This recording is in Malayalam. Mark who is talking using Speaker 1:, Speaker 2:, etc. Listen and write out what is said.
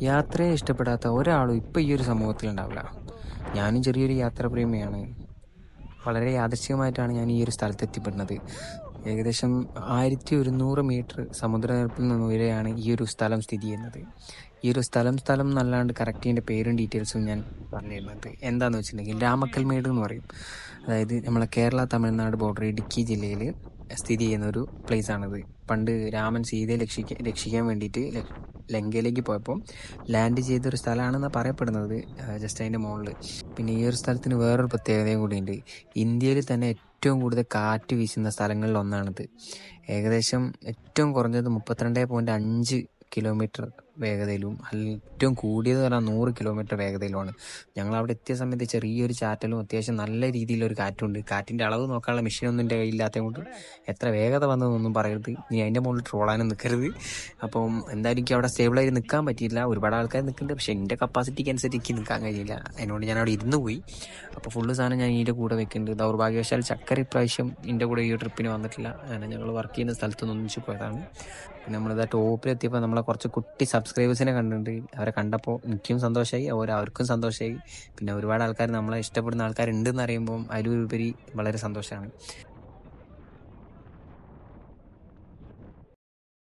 Speaker 1: യാത്രയെ ഇഷ്ടപ്പെടാത്ത ഒരാളും ഇപ്പം ഈ ഒരു സമൂഹത്തിലുണ്ടാവില്ല. ഞാനും ചെറിയൊരു യാത്രാപ്രേമിയാണ്. വളരെ യാദൃശ്ചികമായിട്ടാണ് ഞാൻ ഈ ഒരു സ്ഥലത്ത് എത്തിപ്പെടുന്നത്. ഏകദേശം 1100 മീറ്റർ സമുദ്രനിരപ്പിൽ നിന്ന് ഉയരെയാണ് ഈ ഒരു സ്ഥലം സ്ഥിതി ചെയ്യുന്നത്. ഈ ഒരു സ്ഥലം എന്നല്ലാണ്ട് കറക്റ്റ് ഇതിൻ്റെ പേരും ഡീറ്റെയിൽസും ഞാൻ പറഞ്ഞു തരുന്നുണ്ട്. എന്താണെന്ന് വെച്ചിട്ടുണ്ടെങ്കിൽ രാമക്കൽമേട് എന്ന് പറയും. അതായത് നമ്മളെ കേരള തമിഴ്നാട് ബോർഡർ ഇടുക്കി ജില്ലയിൽ സ്ഥിതി ചെയ്യുന്ന ഒരു പ്ലേസ് ആണിത്. പണ്ട് രാമൻ സീതയെ രക്ഷിക്കാൻ വേണ്ടിയിട്ട് ലങ്കയിലേക്ക് പോയപ്പോൾ ലാൻഡ് ചെയ്തൊരു സ്ഥലമാണെന്ന് പറയപ്പെടുന്നത്. ജസ്റ്റ് അതിൻ്റെ മുകളിൽ. പിന്നെ ഈ ഒരു സ്ഥലത്തിന് വേറൊരു പ്രത്യേകതയും കൂടിയുണ്ട്. ഇന്ത്യയിൽ തന്നെ ഏറ്റവും കൂടുതൽ കാറ്റ് വീശുന്ന സ്ഥലങ്ങളിൽ ഒന്നാണിത്. ഏകദേശം ഏറ്റവും കുറഞ്ഞത് 32.5 കിലോമീറ്റർ വേഗതയിലും ഏറ്റവും കൂടിയത് പറഞ്ഞാൽ 100 കിലോമീറ്റർ വേഗതയിലുമാണ്. ഞങ്ങളവിടെ എത്തിയ സമയത്ത് ചെറിയൊരു ചാറ്റലും അത്യാവശ്യം നല്ല രീതിയിലൊരു കാറ്റുണ്ട്. കാറ്റിൻ്റെ അളവ് നോക്കാനുള്ള മെഷീനൊന്നും എൻ്റെ കയ്യില്ലാത്തത് കൊണ്ട് എത്ര വേഗത വന്നതെന്നൊന്നും പറയരുത്. നീ അതിൻ്റെ മുകളിൽ ട്രോളാനും നിൽക്കരുത്. അപ്പം എന്തായാലും എനിക്ക് അവിടെ സ്റ്റേബിളായി നിൽക്കാൻ പറ്റിയില്ല. ഒരുപാട് ആൾക്കാർ നിൽക്കുന്നുണ്ട്, പക്ഷേ എൻ്റെ കപ്പാസിറ്റിക്ക് അനുസരിച്ച് എനിക്ക് നിൽക്കാൻ കഴിയില്ല. അതിനോട് ഞാൻ അവിടെ ഇരുന്ന് പോയി. അപ്പോൾ ഫുള്ള് സാധനം ഞാൻ ഇതിൻ്റെ കൂടെ വെക്കുന്നുണ്ട്. ദൗർഭാഗ്യവശാൽ ചക്കര ഇപ്രാവശ്യം എൻ്റെ കൂടെ ഈ ട്രിപ്പിന് വന്നിട്ടില്ല. കാരണം ഞങ്ങൾ വർക്ക് ചെയ്യുന്ന സ്ഥലത്തുനിന്ന് ഒന്നിച്ച് പോയതാണ്. പിന്നെ നമ്മളിതാ ടോപ്പിലെത്തിയപ്പോൾ നമ്മളെ കുറച്ച് കുട്ടി സബ്സ്ക്രൈബേഴ്സിനെ കണ്ടിട്ടുണ്ട്. അവരെ കണ്ടപ്പോൾ എനിക്കും സന്തോഷമായി, അവർക്കും സന്തോഷമായി. പിന്നെ ഒരുപാട് ആൾക്കാർ നമ്മളെ ഇഷ്ടപ്പെടുന്ന ആൾക്കാരുണ്ടെന്ന് അറിയുമ്പോൾ അതിലുപരി വളരെ സന്തോഷമാണ്.